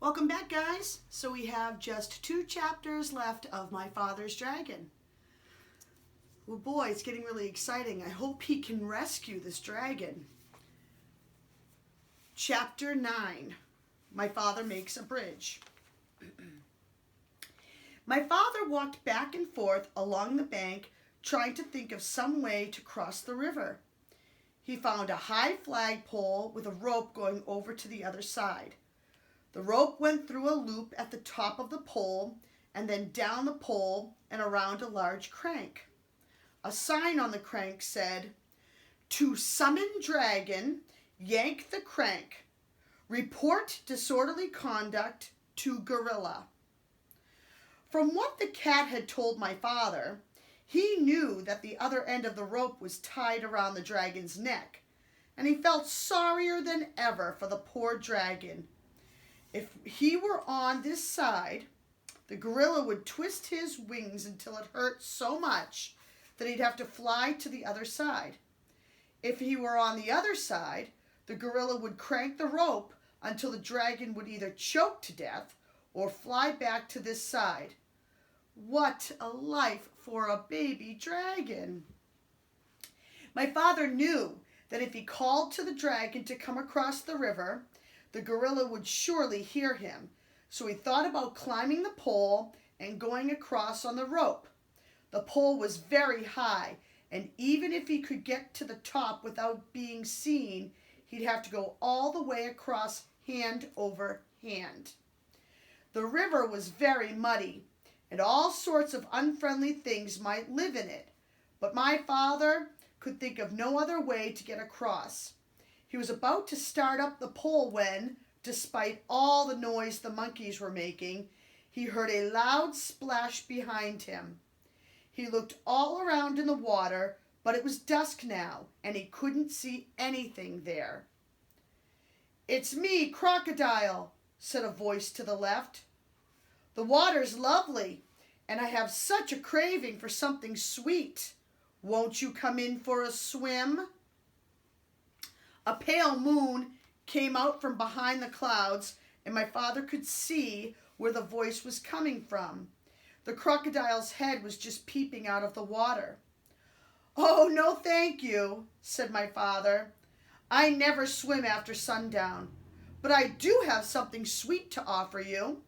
Welcome back, guys. So we have just 2 chapters left of My Father's Dragon. Oh boy, it's getting really exciting. I hope he can rescue this dragon. Chapter 9, My Father Makes a Bridge. My father walked back and forth along the bank, trying to think of some way to cross the river. He found a high flagpole with a rope going over to the other side. The rope went through a loop at the top of the pole and then down the pole and around a large crank. A sign on the crank said, "To summon dragon, yank the crank. Report disorderly conduct to gorilla." From what the cat had told my father, he knew that the other end of the rope was tied around the dragon's neck, and he felt sorrier than ever for the poor dragon. If he were on this side, the gorilla would twist his wings until it hurt so much that he'd have to fly to the other side. If he were on the other side, the gorilla would crank the rope until the dragon would either choke to death or fly back to this side. What a life for a baby dragon! My father knew that if he called to the dragon to come across the river, the gorilla would surely hear him, so he thought about climbing the pole and going across on the rope. The pole was very high, and even if he could get to the top without being seen, he'd have to go all the way across hand over hand. The river was very muddy, and all sorts of unfriendly things might live in it, but my father could think of no other way to get across. He was about to start up the pole when, despite all the noise the monkeys were making, he heard a loud splash behind him. He looked all around in the water, but it was dusk now, and he couldn't see anything there. "It's me, Crocodile," said a voice to the left. "The water's lovely, and I have such a craving for something sweet. Won't you come in for a swim?" A pale moon came out from behind the clouds, and my father could see where the voice was coming from. The crocodile's head was just peeping out of the water. "Oh, no thank you," said my father. "I never swim after sundown, but I do have something sweet to offer you.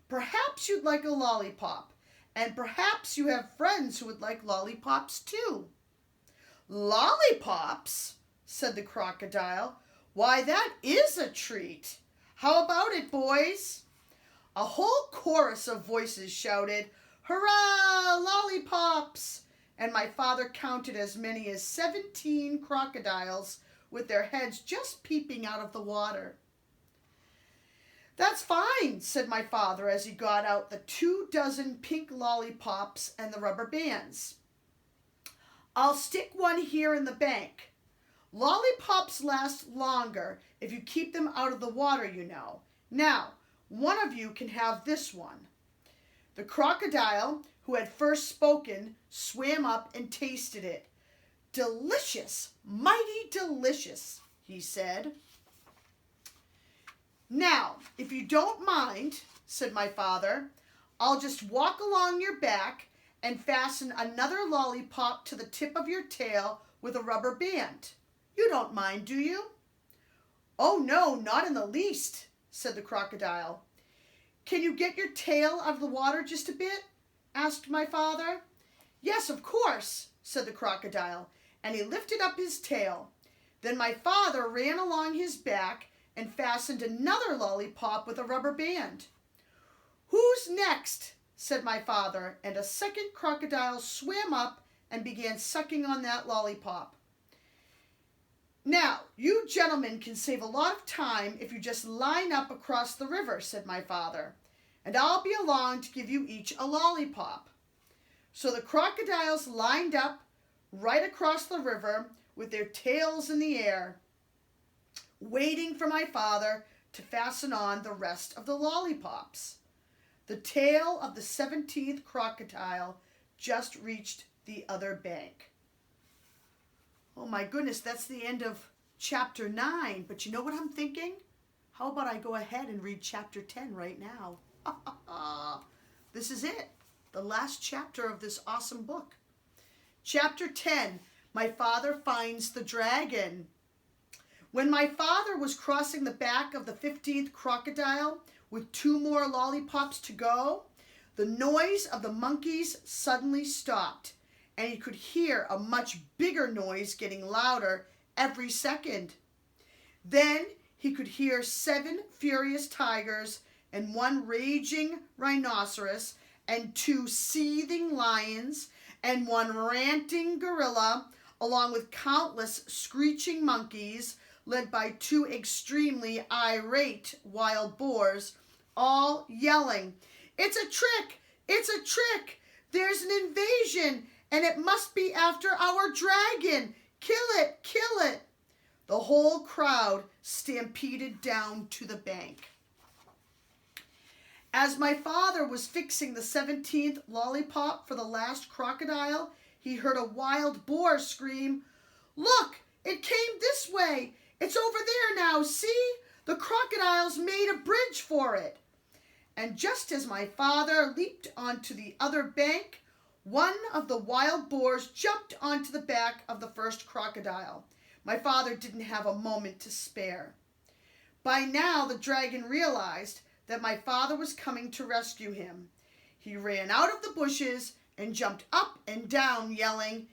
Perhaps you'd like a lollipop, and perhaps you have friends who would like lollipops too." "Lollipops?" said the crocodile. "Why, that is a treat. How about it, boys?" A whole chorus of voices shouted, "Hurrah, lollipops!" and my father counted as many as 17 crocodiles with their heads just peeping out of the water. "That's fine," said my father as he got out the 24 pink lollipops and the rubber bands. "I'll stick one here in the bank. Lollipops last longer if you keep them out of the water, you know. Now, one of you can have this one." The crocodile, who had first spoken, swam up and tasted it. "Delicious, mighty delicious," he said. "Now, if you don't mind," said my father, "I'll just walk along your back and fasten another lollipop to the tip of your tail with a rubber band. You don't mind, do you?" "Oh no, not in the least," said the crocodile. "Can you get your tail out of the water just a bit?" asked my father. "Yes, of course," said the crocodile, and he lifted up his tail. Then my father ran along his back and fastened another lollipop with a rubber band. "Who's next?" said my father, and a second crocodile swam up and began sucking on that lollipop. "Now, you gentlemen can save a lot of time if you just line up across the river," said my father, "and I'll be along to give you each a lollipop." So the crocodiles lined up right across the river with their tails in the air, waiting for my father to fasten on the rest of the lollipops. The tail of the 17th crocodile just reached the other bank. Oh my goodness, that's the end of chapter 9. But you know what I'm thinking? How about I go ahead and read chapter 10 right now? This is it, the last chapter of this awesome book. Chapter 10, My Father Finds the Dragon. When my father was crossing the back of the 15th crocodile with 2 more lollipops to go, the noise of the monkeys suddenly stopped, and he could hear a much bigger noise getting louder every second. Then he could hear 7 furious tigers and 1 raging rhinoceros and 2 seething lions and 1 ranting gorilla, along with countless screeching monkeys led by 2 extremely irate wild boars, all yelling, "It's a trick! It's a trick! There's an invasion, and it must be after our dragon! Kill it! Kill it!" The whole crowd stampeded down to the bank. As my father was fixing the 17th lollipop for the last crocodile, he heard a wild boar scream, "Look! It came this way! It's over there now, see? The crocodiles made a bridge for it." And just as my father leaped onto the other bank, one of the wild boars jumped onto the back of the first crocodile. My father didn't have a moment to spare. By now, the dragon realized that my father was coming to rescue him. He ran out of the bushes and jumped up and down, yelling,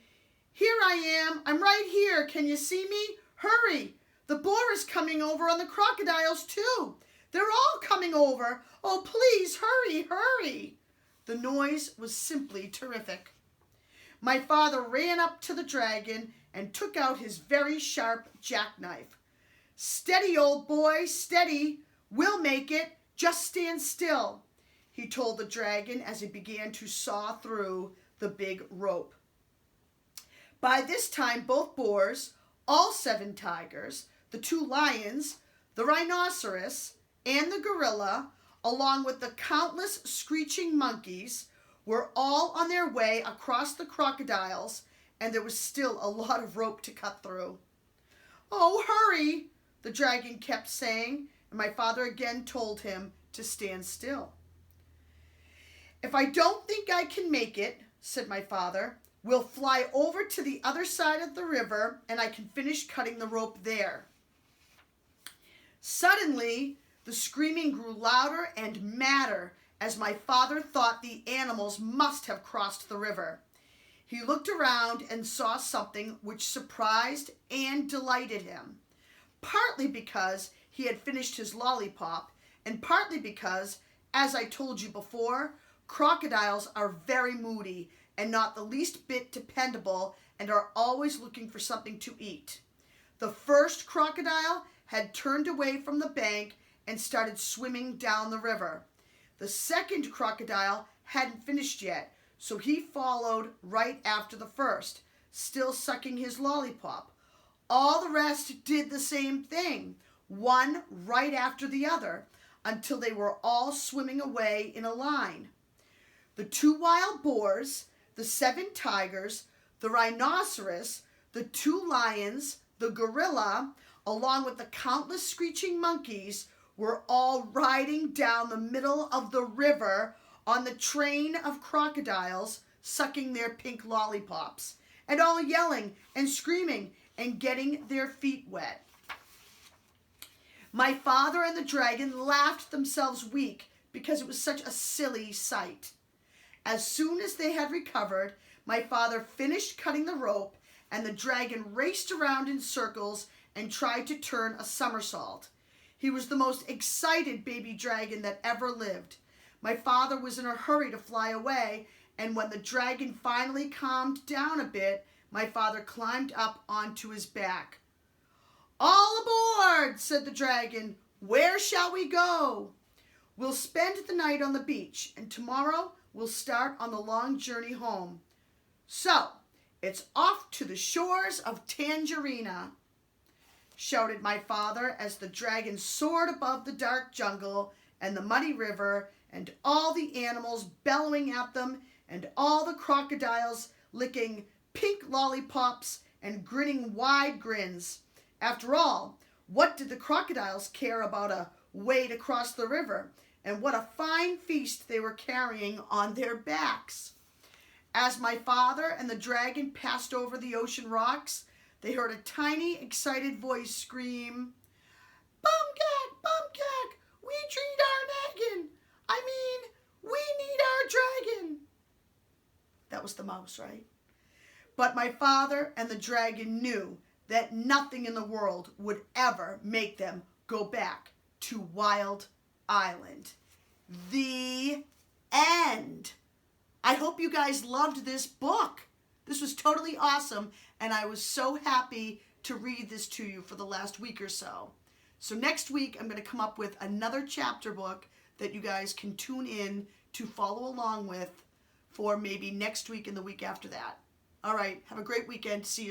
"Here I am! I'm right here! Can you see me? Hurry! The boar is coming over on the crocodiles too! They're all coming over! Oh, please, hurry, hurry!" The noise was simply terrific. My father ran up to the dragon and took out his very sharp jackknife. "Steady, old boy, steady! We'll make it! Just stand still," he told the dragon as he began to saw through the big rope. By this time, both boars, all 7 tigers, the 2 lions, the rhinoceros, and the gorilla, along with the countless screeching monkeys, were all on their way across the crocodiles, and there was still a lot of rope to cut through. "Oh, hurry," the dragon kept saying, and my father again told him to stand still. "If I don't think I can make it," said my father, "we'll fly over to the other side of the river, and I can finish cutting the rope there." Suddenly, the screaming grew louder and madder as my father thought the animals must have crossed the river. He looked around and saw something which surprised and delighted him, partly because he had finished his lollipop, and partly because, as I told you before, crocodiles are very moody and not the least bit dependable and are always looking for something to eat. The first crocodile had turned away from the bank and started swimming down the river. The second crocodile hadn't finished yet, so he followed right after the first, still sucking his lollipop. All the rest did the same thing, one right after the other, until they were all swimming away in a line. The 2 wild boars, the 7 tigers, the rhinoceros, the 2 lions, the gorilla, along with the countless screeching monkeys, were all riding down the middle of the river on the train of crocodiles sucking their pink lollipops, and all yelling and screaming and getting their feet wet. My father and the dragon laughed themselves weak because it was such a silly sight. As soon as they had recovered, my father finished cutting the rope, and the dragon raced around in circles and tried to turn a somersault. He was the most excited baby dragon that ever lived. My father was in a hurry to fly away, and when the dragon finally calmed down a bit, my father climbed up onto his back. "All aboard," said the dragon. "Where shall we go?" "We'll spend the night on the beach, and tomorrow we'll start on the long journey home. So, it's off to the shores of Tangerina," shouted my father as the dragon soared above the dark jungle and the muddy river and all the animals bellowing at them and all the crocodiles licking pink lollipops and grinning wide grins. After all, What did the crocodiles care about a way to cross the river? And what a fine feast they were carrying on their backs. As my father and the dragon passed over the ocean rocks, they heard a tiny, excited voice scream, "Bumkak, Bumkak, we treat our naggin. I mean, we need our dragon." That was the mouse, right? But my father and the dragon knew that nothing in the world would ever make them go back to Wild Island. The end. I hope you guys loved this book. This was totally awesome, and I was so happy to read this to you for the last week or so. So next week, I'm going to come up with another chapter book that you guys can tune in to follow along with for maybe next week and the week after that. All right, have a great weekend. See you.